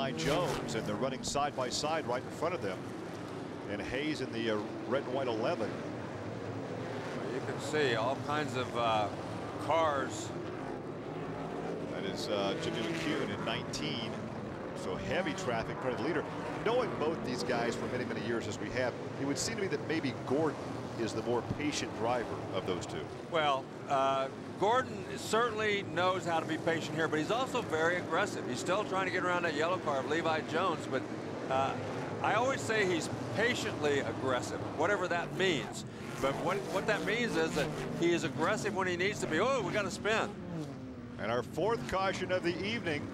Levi Jones, and they're running side by side right in front of them. And Hayes in the red and white 11. Well, you can see all kinds of cars. That is Jimmy McCune in 19. So heavy traffic in front of the leader. Knowing both these guys for many, many years as we have, it would seem to me that maybe Gordon is the more patient driver of those two. Well, Gordon certainly knows how to be patient here, but he's also very aggressive. He's still trying to get around that yellow car of Levi Jones, but I always say he's patiently aggressive, whatever that means. But what that means is that he is aggressive when he needs to be. Oh, we got to spin. And our fourth caution of the evening.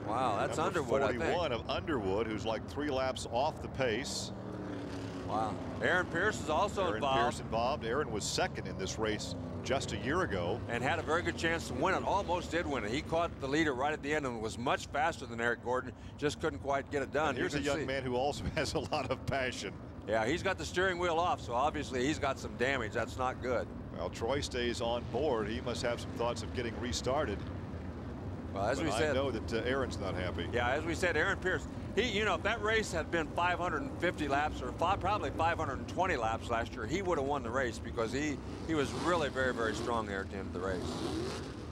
Wow, that's Number Underwood, 41 of Underwood, who's like 3 laps off the pace. Wow. Aaron Pierce is also involved. Aaron Pierce involved. Aaron was second in this race just a year ago. And had a very good chance to win it. Almost did win it. He caught the leader right at the end and was much faster than Eric Gordon. Just couldn't quite get it done. And here's a young man who also has a lot of passion. Yeah, he's got the steering wheel off, so obviously he's got some damage. That's not good. Well, Troy stays on board. He must have some thoughts of getting restarted. Well, as we said, I know that Aaron's not happy. Yeah, as we said, Aaron Pierce, if that race had been 550 laps or probably 520 laps last year, he would have won the race because he was really very, very strong there at the end of the race.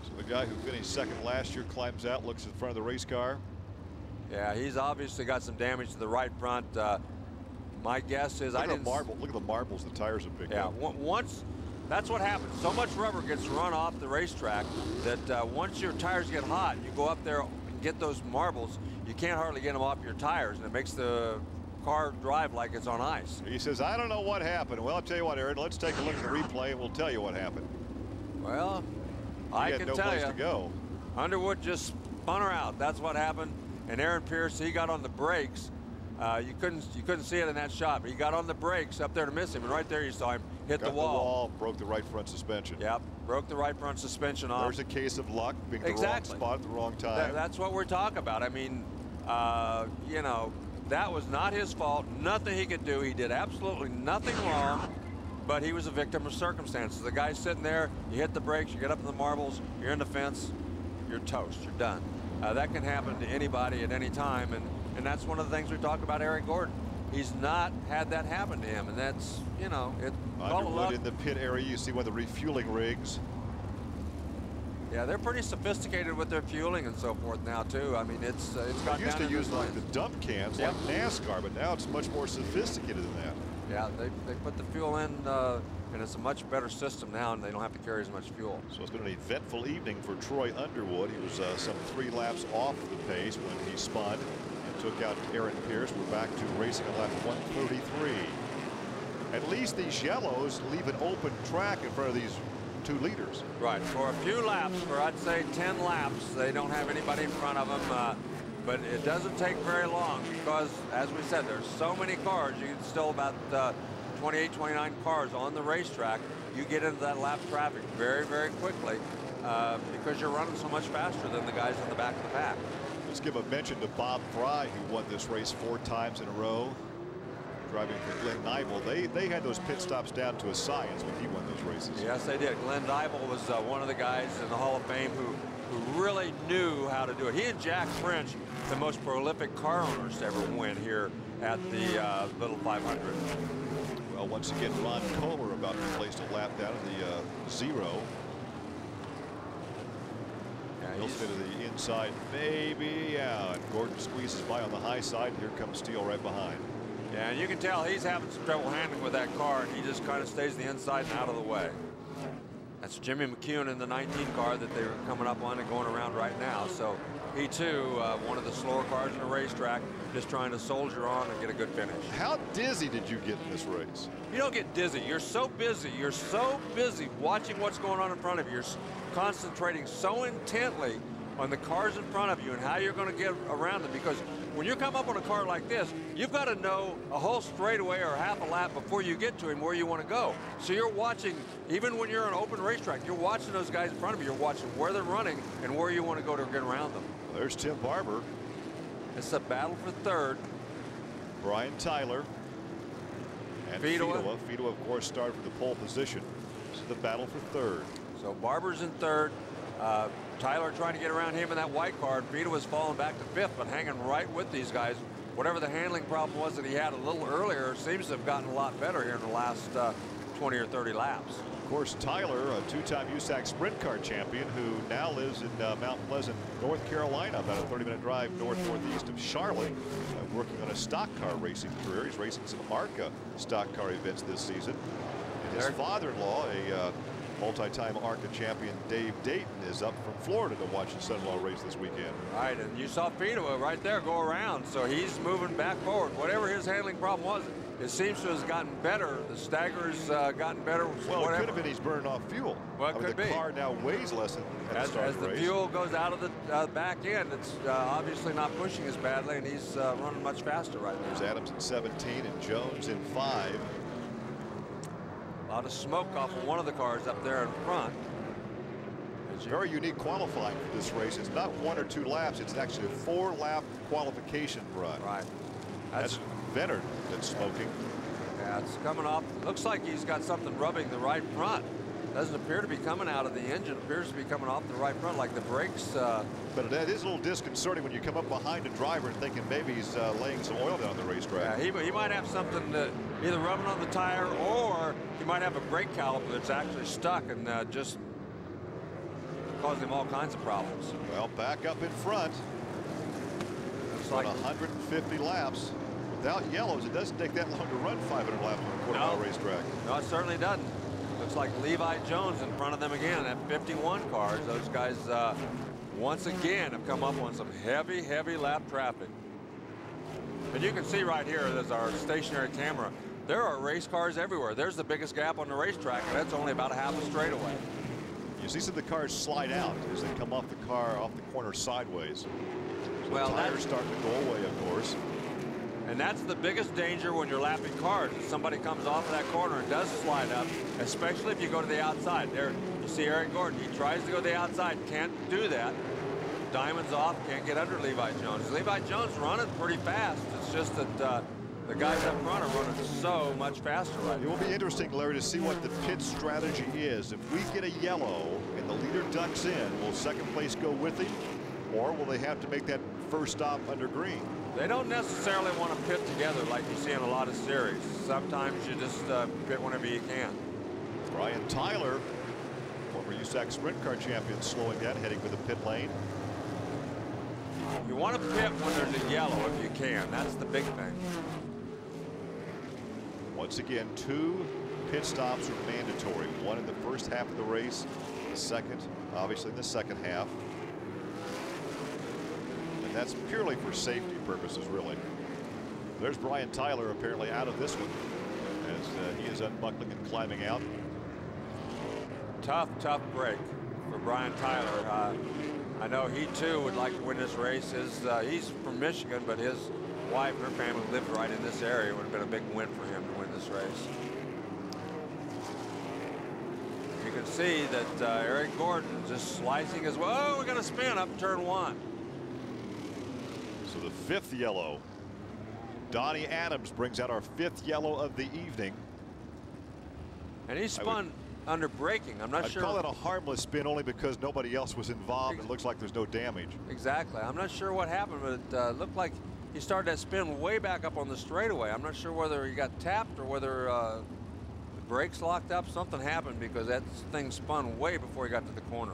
So the guy who finished second last year climbs out, looks in front of the race car. Yeah, he's obviously got some damage to the right front. My guess is look at the marbles the tires have picked up. Yeah, that's what happens. So much rubber gets run off the racetrack that once your tires get hot, you go up there and get those marbles, you can't hardly get them off your tires, and it makes the car drive like it's on ice. He says, I don't know what happened. Well, I'll tell you what, Aaron, let's take a look at the replay and we'll tell you what happened. Well, I can tell you. no place to go. Underwood just spun her out. That's what happened. And Aaron Pierce, he got on the brakes. You couldn't see it in that shot, but he got on the brakes up there to miss him, and right there you saw him hit the wall. Broke the right front suspension. Yep, broke the right front suspension off. There's a case of luck, being the wrong spot at the wrong time. That's what we're talking about. I mean, you know, that was not his fault. Nothing he could do. He did absolutely nothing wrong, but he was a victim of circumstances. The guy's sitting there, you hit the brakes, you get up in the marbles, you're in the fence, you're toast, you're done. That can happen to anybody at any time, and that's one of the things we talk about Eric Gordon. He's not had that happen to him, and that's, you know, it's Underwood in the pit area, you see one of the refueling rigs. Yeah, they're pretty sophisticated with their fueling and so forth now too. I mean, it's got. They used to use like the dump cans, like NASCAR, but now it's much more sophisticated than that. Yeah, they put the fuel in, and it's a much better system now, and they don't have to carry as much fuel. So it's been an eventful evening for Troy Underwood. He was some 3 laps off the pace when he spun and took out Aaron Pierce. We're back to racing on lap 133. At least these yellows leave an open track in front of these 2 leaders. Right, for a few laps, for I'd say 10 laps, they don't have anybody in front of them. But it doesn't take very long because, as we said, there's so many cars. You can still about 28, 29 cars on the racetrack. You get into that lap traffic very, very quickly because you're running so much faster than the guys in the back of the pack. Let's give a mention to Bob Fry, who won this race 4 times in a row, driving for Glenn Nibel. They had those pit stops down to a science when he won those races. Yes, they did. Glenn Nibel was one of the guys in the Hall of Fame who really knew how to do it. He and Jack French, the most prolific car owners to ever win here at the Little 500. Well, once again, Ron Kohler about to place a lap down in the 0. Yeah, he'll fit to the inside, maybe. Yeah, and Gordon squeezes by on the high side. And here comes Steele right behind. Yeah, and you can tell he's having some trouble handling with that car, and he just kind of stays the inside and out of the way. That's Jimmy McCune in the 19 car that they're coming up on and going around right now. So he too, one of the slower cars in the racetrack, just trying to soldier on and get a good finish. How dizzy did you get in this race? You don't get dizzy. You're so busy. You're so busy watching what's going on in front of you. You're concentrating so intently on the cars in front of you and how you're going to get around them, because when you come up on a car like this, you've got to know a whole straightaway or half a lap before you get to him where you want to go. So you're watching, even when you're on an open racetrack, you're watching those guys in front of you. You're watching where they're running and where you want to go to get around them. Well, there's Tim Barber. It's a battle for third. Brian Tyler and Fidoa. Fidoa, of course, started for the pole position. This is the battle for third. So Barber's in third. Tyler trying to get around him in that white car. Vito was falling back to 5th, but hanging right with these guys. Whatever the handling problem was that he had a little earlier seems to have gotten a lot better here in the last 20 or 30 laps. Of course, Tyler, a 2-time USAC Sprint Car champion who now lives in Mount Pleasant, North Carolina, about a 30-minute drive northeast of Charlotte, working on a stock car racing career. He's racing some ARCA stock car events this season. And his father-in-law, a multi-time ARCA champion, Dave Dayton, is up from Florida to watch his son-in-law race this weekend. Right, and you saw Vito right there go around, so he's moving back forward. Whatever his handling problem was, it seems to have gotten better. The stagger's gotten better. Well, whatever. it could have been he's burning off fuel. Well, it could be. The car now weighs less than at the start as of the the race. fuel goes out of the back end, it's obviously not pushing as badly, and he's running much faster right now. There's Adams in 17 and Jones in 5. A lot of smoke off of one of the cars up there in front. It's very unique qualifying for this race. It's not 1 or 2 laps. It's actually a 4-lap qualification run. Right. That's Venner that's smoking. Yeah, it's coming off. Looks like he's got something rubbing the right front. Doesn't appear to be coming out of the engine. Appears to be coming off the right front, like the brakes. But that is a little disconcerting when you come up behind a driver and thinking maybe he's laying some oil down the racetrack. Yeah, he might have something that either rubbing on the tire, or he might have a brake caliper that's actually stuck and just causing him all kinds of problems. Well, back up in front. Looks like like 150 laps. Without yellows, it doesn't take that long to run 500 laps on a quarter-mile racetrack. No, it certainly doesn't. Looks like Levi Jones in front of them again at 51 cars. Those guys once again have come up on some heavy lap traffic. And you can see right here, there's our stationary camera. There are race cars everywhere. There's the biggest gap on the racetrack, and that's only about a half a straightaway. You see some of the cars slide out as they come off the car, off the corner sideways. So well, the tires starting to go away, of course. And that's the biggest danger when you're lapping cars. If somebody comes off of that corner and does slide up, especially if you go to the outside. There, you see Eric Gordon. He tries to go to the outside, can't do that. Diamond's off, can't get under Levi Jones. Levi Jones running pretty fast. It's just that the guys up front are running so much faster right now. It will be interesting, Larry, to see what the pit strategy is. If we get a yellow and the leader ducks in, will second place go with him? Or will they have to make that first stop under green? They don't necessarily want to pit together like you see in a lot of series. Sometimes you just pit whenever you can. Brian Tyler, former USAC Sprint Car champion, slowing down, heading for the pit lane. You want to pit when there's a yellow if you can. That's the big thing. Once again, 2 pit stops are mandatory. 1 in the first half of the race, the second, obviously in the second half. And that's purely for safety purposes, really. There's Brian Tyler apparently out of this one as he is unbuckling and climbing out. Tough break for Brian Tyler. I know he too would like to win this race. He's from Michigan, but his wife, her family lived right in this area. It would have been a big win for him to win this race. You can see that Eric Gordon just slicing as well. Oh, we're going to spin up turn 1. So the 5th yellow. Donnie Adams brings out our 5th yellow of the evening. And he spun under braking. I'm not sure. I'd call it a harmless spin only because nobody else was involved. It looks like there's no damage. Exactly. I'm not sure what happened, but it looked like he started that spin way back up on the straightaway. I'm not sure whether he got tapped or whether the brakes locked up. Something happened because that thing spun way before he got to the corner.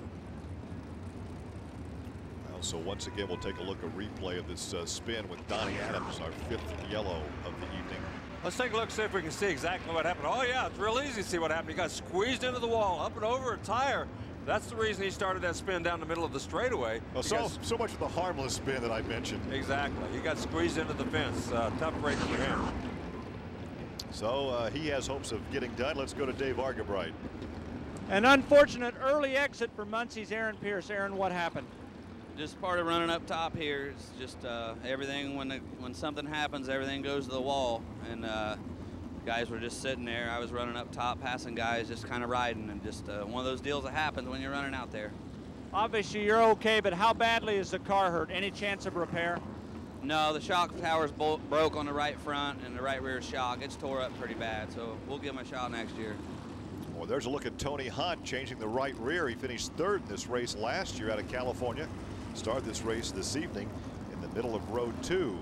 Well, so once again, we'll take a look at a replay of this spin with Donnie Adams, our 5th yellow of the evening. Let's take a look, see if we can see exactly what happened. Oh, yeah, it's real easy to see what happened. He got squeezed into the wall, up and over a tire. That's the reason he started that spin down the middle of the straightaway. Well, so much for the harmless spin that I mentioned. Exactly. He got squeezed into the fence. Tough break for him. So he has hopes of getting done. Let's go to Dave Argabright. An unfortunate early exit for Muncie's Aaron Pierce. Aaron, what happened? Just part of running up top here. It's just everything, when something happens, everything goes to the wall. And guys were just sitting there. I was running up top, passing guys, just kind of riding. And just one of those deals that happens when you're running out there. Obviously, you're okay, but how badly is the car hurt? Any chance of repair? No, the shock tower's broke on the right front and the right rear shock. It's tore up pretty bad, so we'll give him a shot next year. Well, there's a look at Tony Hunt changing the right rear. He finished third in this race last year out of California. Started this race this evening in the middle of row 2.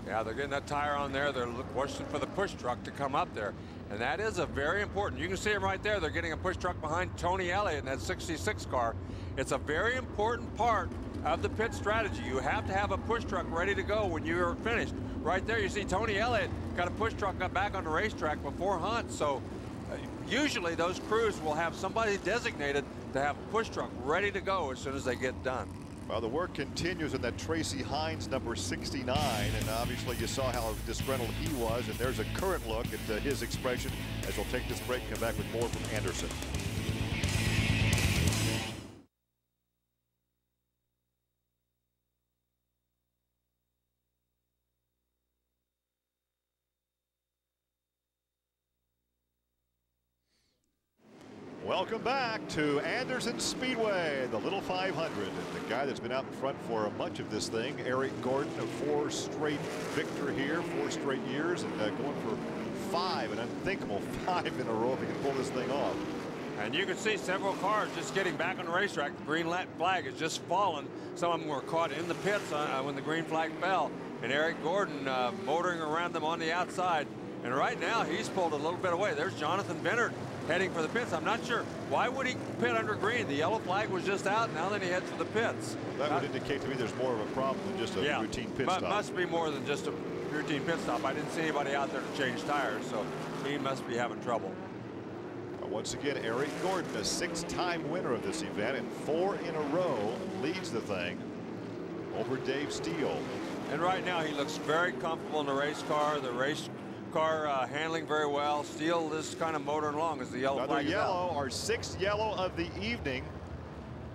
Yeah, they're getting that tire on there. They're watching for the push truck to come up there. And that is a very important. You can see them right there. They're getting a push truck behind Tony Elliott in that 66 car. It's a very important part of the pit strategy. You have to have a push truck ready to go when you're finished. Right there, you see Tony Elliott got a push truck up back on the racetrack before Hunt. So usually those crews will have somebody designated to have a push truck ready to go as soon as they get done. Well, the work continues in that Tracy Hines number 69, and obviously you saw how disgruntled he was, and there's a current look at his expression as we'll take this break and come back with more from Anderson. Welcome back to Anderson Speedway, the Little 500. And the guy that's been out in front for much of this thing, Eric Gordon, a 4 straight victor here, 4 straight years, and going for 5, an unthinkable 5 in a row if he can pull this thing off. And you can see several cars just getting back on the racetrack. The green flag has just fallen. Some of them were caught in the pits when the green flag fell. And Eric Gordon motoring around them on the outside. And right now he's pulled a little bit away. There's Jonathan Bennett heading for the pits. I'm not sure. Why would he pit under green? The yellow flag was just out. Now then he heads for the pits. That would indicate to me there's more of a problem than just a routine pit stop. Must be more than just a routine pit stop. I didn't see anybody out there to change tires, so he must be having trouble. Once again, Eric Gordon, a 6-time winner of this event, and 4 in a row, leads the thing over Dave Steele. And right now he looks very comfortable in the race car. The race car handling very well. Steele is kind of motoring along as the yellow flag is out. Another yellow, our 6th yellow of the evening.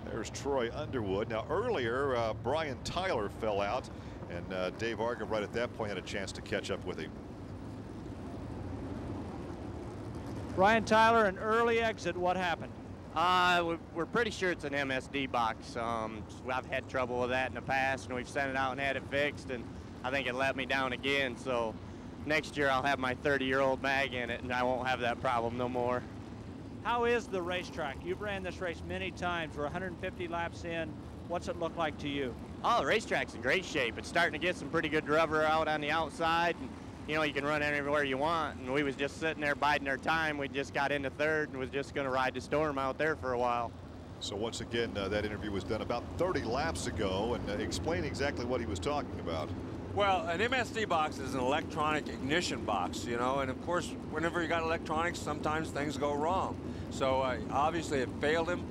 There's Troy Underwood. Now earlier, Brian Tyler fell out, and Dave Argent right at that point had a chance to catch up with him. Brian Tyler, an early exit. What happened? We're pretty sure it's an MSD box. I've had trouble with that in the past, and we've sent it out and had it fixed, and I think it let me down again. So next year I'll have my 30-year-old mag in it, and I won't have that problem no more. How is the racetrack? You've ran this race many times. We're 150 laps in. What's it look like to you? Oh, the racetrack's in great shape. It's starting to get some pretty good rubber out on the outside. And, you know, you can run anywhere you want, and we was just sitting there biding our time. We just got into third and was just going to ride the storm out there for a while. So once again, that interview was done about 30 laps ago, and explain exactly what he was talking about. Well, an MSD box is an electronic ignition box, you know, and of course, whenever you got electronics, sometimes things go wrong. So obviously it failed him.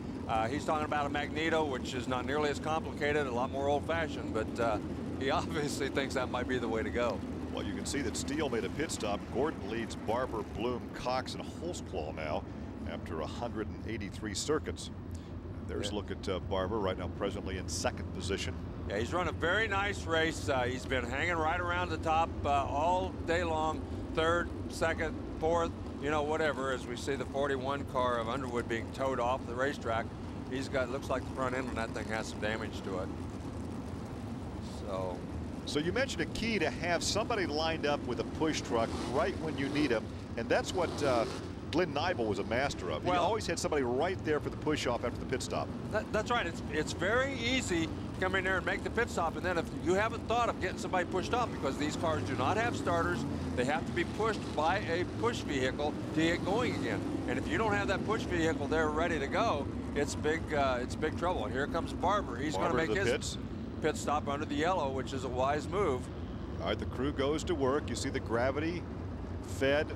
He's talking about a magneto, which is not nearly as complicated, a lot more old-fashioned, but he obviously thinks that might be the way to go. Well, you can see that Steele made a pit stop. Gordon leads Barber, Bloom, Cox, and Holzclaw now after 183 circuits. There's a look at Barber right now, presently in 2nd position. Yeah, he's run a very nice race. He's been hanging right around the top all day long, 3rd, 2nd, 4th, you know, whatever. As we see the 41 car of Underwood being towed off the racetrack, he's got, looks like the front end on that thing has some damage to it. So you mentioned a key to have somebody lined up with a push truck right when you need them, and that's what Glenn Nibel was a master of. He always had somebody right there for the push off after the pit stop. That's right. It's very easy to come in there and make the pit stop, and then if you haven't thought of getting somebody pushed off, because these cars do not have starters, they have to be pushed by a push vehicle to get going again. And if you don't have that push vehicle there ready to go, it's big trouble. And here comes Barber. He's going to make his pit stop under the yellow, which is a wise move. All right, the crew goes to work. You see the gravity fed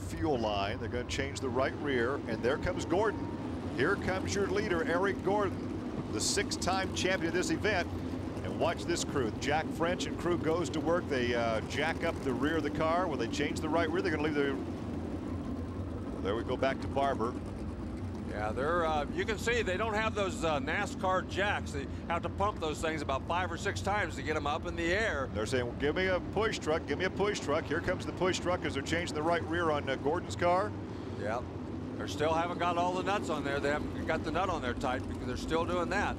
fuel line. They're going to change the right rear, and there comes Gordon. Here comes your leader, Eric Gordon, the 6-time champion of this event. And watch this crew. Jack French and crew goes to work. They jack up the rear of the car. When they change the right rear, they're going to leave the... There we go back to Barber. Yeah, they're you can see they don't have those NASCAR jacks. They have to pump those things about 5 or 6 times to get them up in the air. They're saying, well, give me a push truck, give me a push truck. Here comes the push truck as they're changing the right rear on Gordon's car. Yeah, they still haven't got all the nuts on there. They haven't got the nut on there tight because they're still doing that.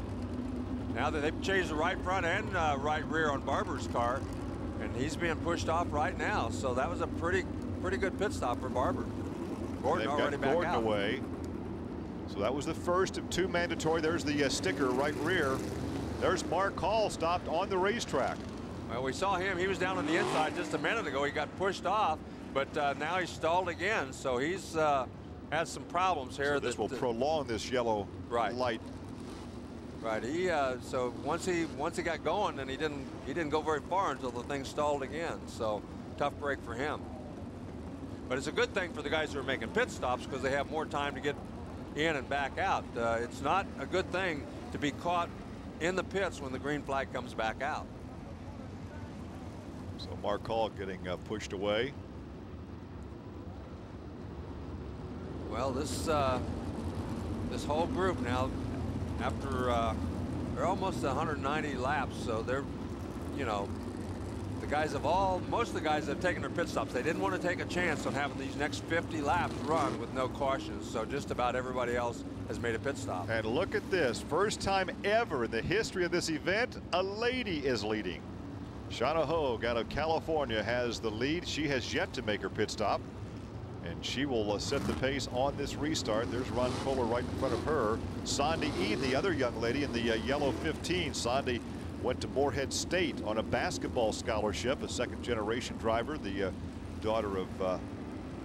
Now that they've changed the right front and right rear on Barber's car, and he's being pushed off right now. So that was a pretty good pit stop for Barber. Gordon already back out. Gordon away. So that was the first of 2 mandatory. There's the sticker right rear. There's Mark Hall stopped on the racetrack. Well, we saw him. He was down on the inside just a minute ago. He got pushed off, but now he's stalled again. So he's had some problems here. So this will prolong this yellow light. Right. He so once he got going, then he didn't go very far until the thing stalled again. So tough break for him. But it's a good thing for the guys who are making pit stops because they have more time to get in and back out. It's not a good thing to be caught in the pits when the green flag comes back out. So Mark Hall getting pushed away. Well, this whole group now, after they're almost 190 laps, so they're, you know, most of the guys have taken their pit stops. They didn't want to take a chance on having these next 50 laps run with no cautions. So just about everybody else has made a pit stop. And look at this. First time ever in the history of this event, a lady is leading. Shauna Hogue out of California has the lead. She has yet to make her pit stop. And she will set the pace on this restart. There's Ron Kohler right in front of her. Sandy Ede, the other young lady in the yellow 15. Sandy went to Morehead State on a basketball scholarship, a second-generation driver, the daughter of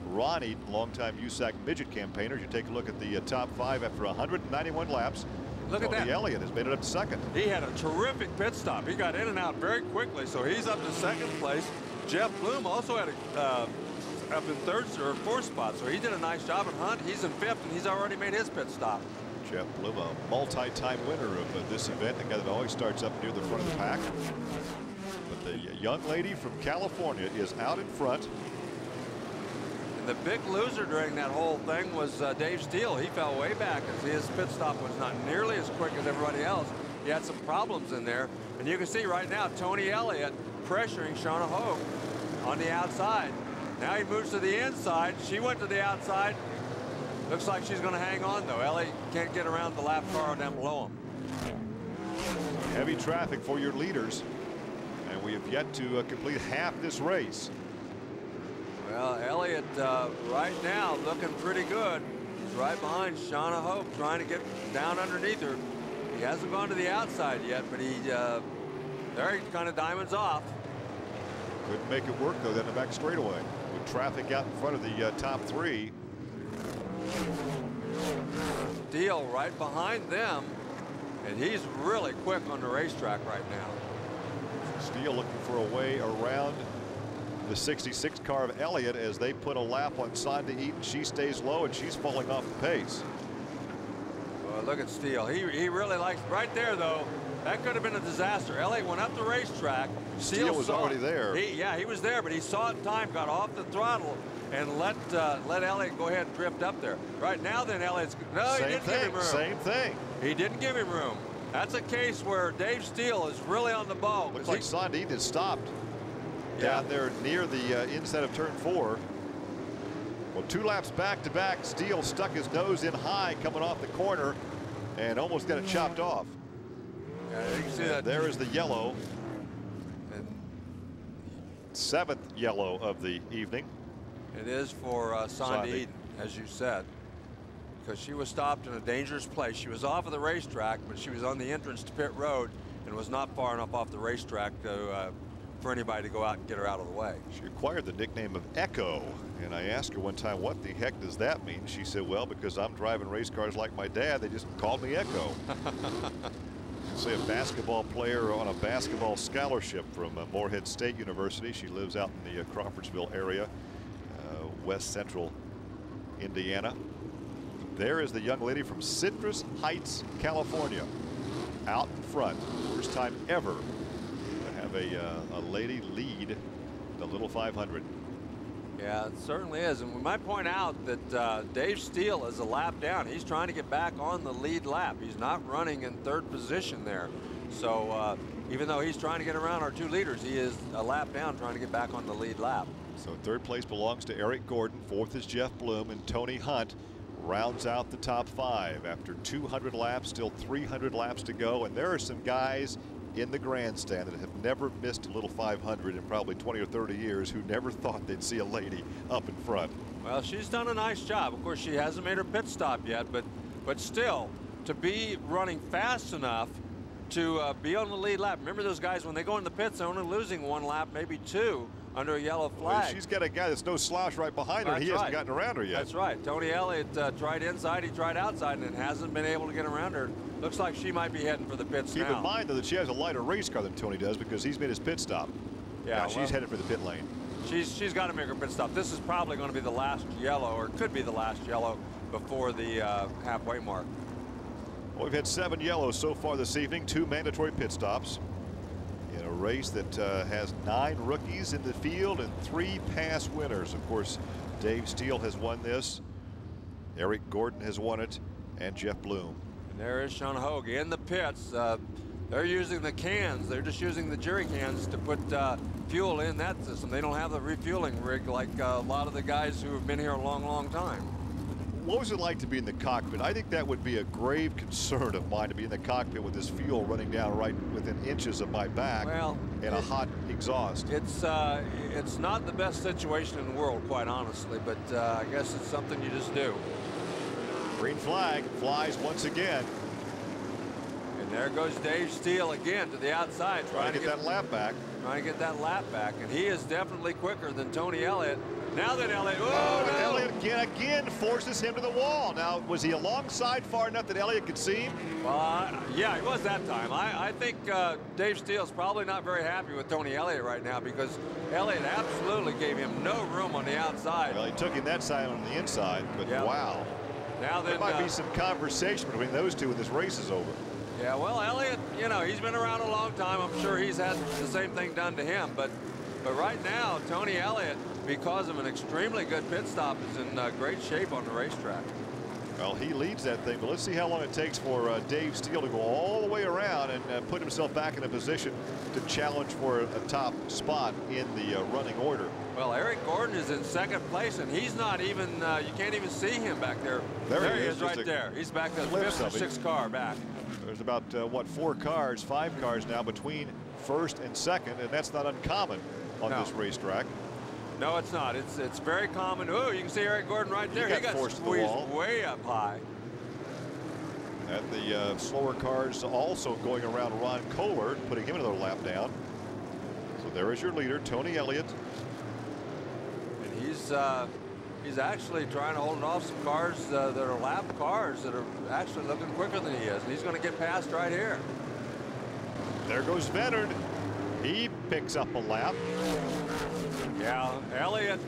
Ron Eden, longtime USAC midget campaigner. You take a look at the top 5 after 191 laps. Look at that. Tony Elliott has made it up to second. He had a terrific pit stop. He got in and out very quickly, so he's up to second place. Jeff Bloom also had up in third or fourth spot, so he did a nice job. And Hunt, he's in fifth, and he's already made his pit stop. Jeff Bloom, a multi-time winner of this event, the guy that always starts up near the front of the pack. But the young lady from California is out in front. And the big loser during that whole thing was Dave Steele. He fell way back as his pit stop was not nearly as quick as everybody else. He had some problems in there. And you can see right now Tony Elliott pressuring Shauna Hogue on the outside. Now he moves to the inside. She went to the outside. Looks like she's going to hang on, though. Elliott can't get around the lap car down below him. Heavy traffic for your leaders. And we have yet to complete half this race. Well, Elliott right now looking pretty good. He's right behind Shauna Hogue, trying to get down underneath her. He hasn't gone to the outside yet, but there he kind of diamonds off. Couldn't make it work, though, then the back straightaway. With traffic out in front of the top 3. Steele right behind them, and he's really quick on the racetrack right now. Steele looking for a way around the 66 car of Elliott as they put a lap on Sandy Eden. She stays low, and she's falling off the pace. Well, look at Steele. He really likes right there, though. That could have been a disaster. Elliott went up the racetrack. Steele was already there. Yeah, he was there, but he saw it in time, got off the throttle, and let Elliott go ahead and drift up there. Right now, then Elliott's he didn't give him room. Same thing. He didn't give him room. That's a case where Dave Steele is really on the ball. Looks like Sandy Eden stopped down there near the inside of turn 4. Well, 2 laps back to back. Steele stuck his nose in high coming off the corner and almost got it chopped off. Yeah, you can see that. There is the yellow. And 7th yellow of the evening. It is for Sandy Eden, as you said, because she was stopped in a dangerous place. She was off of the racetrack, but she was on the entrance to pit road and was not far enough off the racetrack for anybody to go out and get her out of the way. She acquired the nickname of Echo, and I asked her one time, what the heck does that mean? She said, well, because I'm driving race cars like my dad, they just called me Echo. Say a basketball player on a basketball scholarship from Morehead State University. She lives out in the Crawfordsville area, west central Indiana. There is the young lady from Citrus Heights, California, out in front. First time ever to have a lady lead the little 500. Yeah, it certainly is. And we might point out that Dave Steele is a lap down. He's trying to get back on the lead lap. He's not running in 3rd position there. So even though he's trying to get around our 2 leaders, he is a lap down trying to get back on the lead lap. So 3rd place belongs to Eric Gordon. 4th is Jeff Bloom, and Tony Hunt rounds out the top 5 after 200 laps, still 300 laps to go. And there are some guys in the grandstand that have never missed a little 500 in probably 20 or 30 years who never thought they'd see a lady up in front. Well, she's done a nice job. Of course, she hasn't made her pit stop yet, but but still, to be running fast enough to be on the lead lap. Remember those guys, when they go in the pits, they're only losing 1 lap, maybe 2, under a yellow flag. Well, she's got a guy that's no slouch right behind her. That's He hasn't right. gotten around her yet. That's right. Tony Elliott tried inside, he tried outside, and hasn't been able to get around her. Looks like she might be heading for the pits now. Keep in mind, though, that she has a lighter race car than Tony does because he's made his pit stop. Yeah, now she's headed for the pit lane. She's got to make her pit stop. This is probably going to be the last yellow, or could be the last yellow before the halfway mark. Well, we've had 7 yellows so far this evening, 2 mandatory pit stops in a race that has 9 rookies in the field and 3 past winners. Of course, Dave Steele has won this, Eric Gordon has won it, and Jeff Bloom. And there is Sean Hogue in the pits. They're using the cans. They're just using the jerry cans to put fuel in that system. They don't have the refueling rig like a lot of the guys who have been here a long, long time. What was it like to be in the cockpit? I think that would be a grave concern of mine, to be in the cockpit with this fuel running down right within inches of my back, and a hot exhaust. It's not the best situation in the world, quite honestly, but I guess it's something you just do. Green flag flies once again. And there goes Dave Steele again to the outside, trying to get that lap back. Trying to get that lap back, and he is definitely quicker than Tony Elliott. Now that Elliott, no. Elliott again forces him to the wall. Now, was he alongside far enough that Elliott could see him? Well, yeah, he was that time. I think Dave Steele's probably not very happy with Tony Elliott right now, because Elliott absolutely gave him no room on the outside. Well, he took him that side on the inside, but wow. Now then, there might be some conversation between those two when this race is over. Yeah, well, Elliott, you know, he's been around a long time. I'm sure he's had the same thing done to him. But right now, Tony Elliott, because of an extremely good pit stop, is in great shape on the racetrack. Well, he leads that thing, but let's see how long it takes for Dave Steele to go all the way around and put himself back in a position to challenge for a top spot in the running order. Well, Eric Gordon is in second place, and he's not even, you can't even see him back there. There he is right there. He's back to the 5th or 6th car back. There's about, what, 4 cars, 5 cars now between first and second, and that's not uncommon on this racetrack. No, it's not. It's very common. Oh, you can see Eric Gordon right there. He got squeezed way up high. And the slower cars also going around Ron Kohler, putting him another lap down. So there is your leader, Tony Elliott. And he's actually trying to hold off some cars that are lap cars that are actually looking quicker than he is. And he's going to get past right here. There goes Venard. He picks up a lap. Yeah, Elliott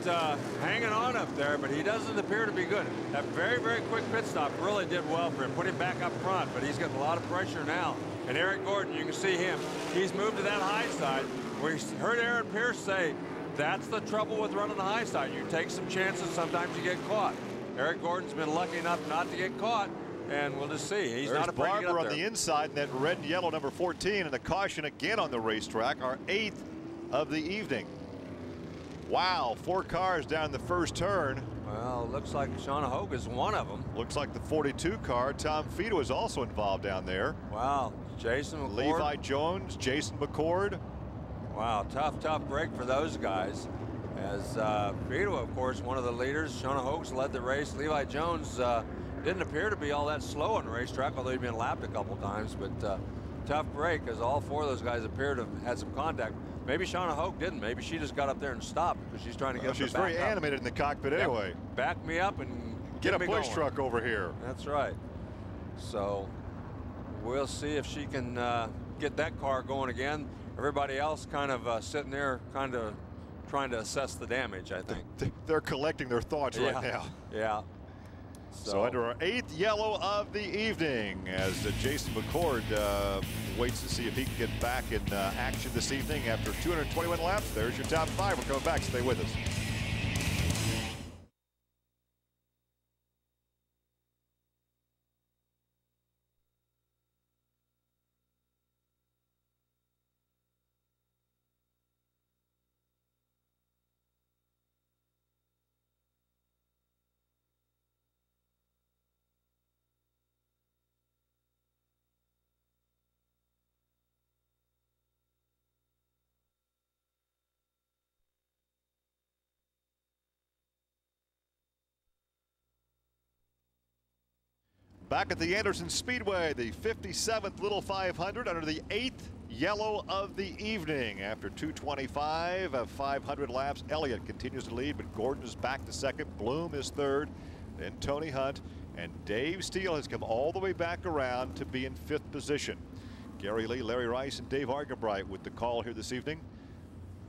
hanging on up there, but he doesn't appear to be good. That very, very quick pit stop really did well for him. Put him back up front, but he's getting a lot of pressure now. And Eric Gordon, you can see him. He's moved to that high side. We heard Aaron Pierce say, that's the trouble with running the high side. You take some chances, sometimes you get caught. Eric Gordon's been lucky enough not to get caught, and we'll just see. He's not afraid to get up there. On the inside, and that red and yellow number 14, and the caution again on the racetrack, our 8th of the evening. Wow, 4 cars down the first turn. Well, looks like Sean Hogue is one of them. Looks like the 42 car. Tom Fido is also involved down there. Wow, Jason McCord. Levi Jones, Jason McCord. Wow, tough break for those guys. As Fido, of course, one of the leaders. Sean Hogue's led the race. Levi Jones didn't appear to be all that slow on the racetrack, although he'd been lapped a couple times. But tough break, as all 4 of those guys appear to have had some contact. Maybe Shauna Hogue didn't. Maybe she just got up there and stopped because she's trying to get she's very animated in the cockpit anyway. Back me up and get a me push going. truck over here. That's right. So we'll see if she can get that car going again. Everybody else kind of sitting there kind of trying to assess the damage, I think. They're collecting their thoughts right now. Yeah. So under our 8th yellow of the evening, as Jason McCord waits to see if he can get back in action this evening after 221 laps. There's your top 5. We're coming back. Stay with us. Back at the Anderson Speedway, the 57th Little 500 under the 8th yellow of the evening. After 225 of 500 laps, Elliott continues to lead, but Gordon is back to second. Bloom is third. Then Tony Hunt, and Dave Steele has come all the way back around to be in 5th position. Gary Lee, Larry Rice, and Dave Argenbright with the call here this evening.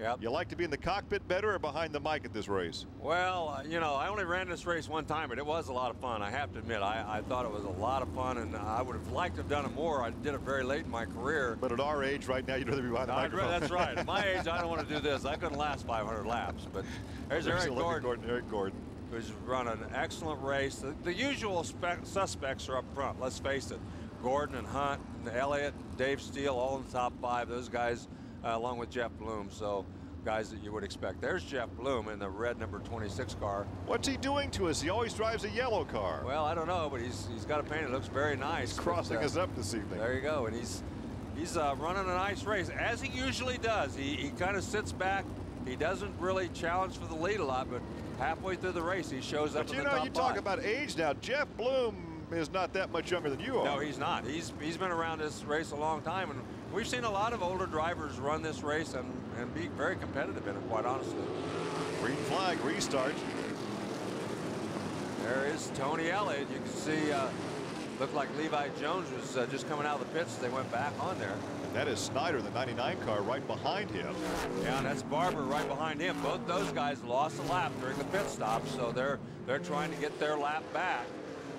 Yep. You like to be in the cockpit better or behind the mic at this race? Well, you know, I only ran this race one time, but it was a lot of fun. I have to admit, I thought it was a lot of fun, and I would have liked to have done it more. I did it very late in my career. But at our age right now, you'd rather be behind the microphone. That's right. At my age, I don't want to do this. I couldn't last 500 laps. But there's Eric Gordon, who's run an excellent race. The usual suspects are up front, let's face it. Gordon and Hunt and Elliott, Dave Steele, all in the top 5. Those guys, along with Jeff Bloom. So guys that you would expect. There's Jeff Bloom in the red number 26 car. What's he doing to us? He always drives a yellow car. Well, I don't know, but he's got a paint that looks very nice. He's crossing us up this evening. There you go, and he's running a nice race, as he usually does. He kind of sits back. He doesn't really challenge for the lead a lot, but halfway through the race, he shows up in the top 5. You talk about age now. Jeff Bloom is not that much younger than you are. No, he's not. He's been around this race a long time, and we've seen a lot of older drivers run this race and be very competitive in it, quite honestly. Green flag, restart. There is Tony Elliott. You can see, looked like Levi Jones was just coming out of the pits. They went back on there. And that is Snyder, the 99 car, right behind him. Yeah, and that's Barber right behind him. Both those guys lost a lap during the pit stop, so they're trying to get their lap back.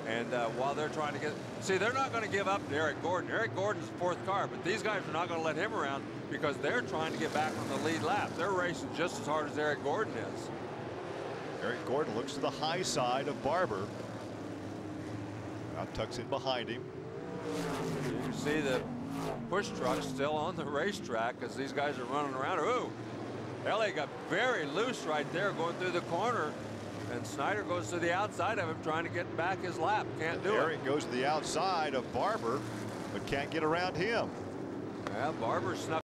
And while they're trying to they're not going to give up to Eric Gordon. Eric Gordon's the 4th car, but these guys are not going to let him around because they're trying to get back on the lead lap. They're racing just as hard as Eric Gordon is. Eric Gordon looks to the high side of Barber. Now tucks in behind him. You can see the push truck still on the racetrack as these guys are running around. Ooh, Elliott got very loose right there going through the corner. And Snyder goes to the outside of him trying to get back his lap. Can't do it. Eric goes to the outside of Barber, but can't get around him. Yeah, Barber snuck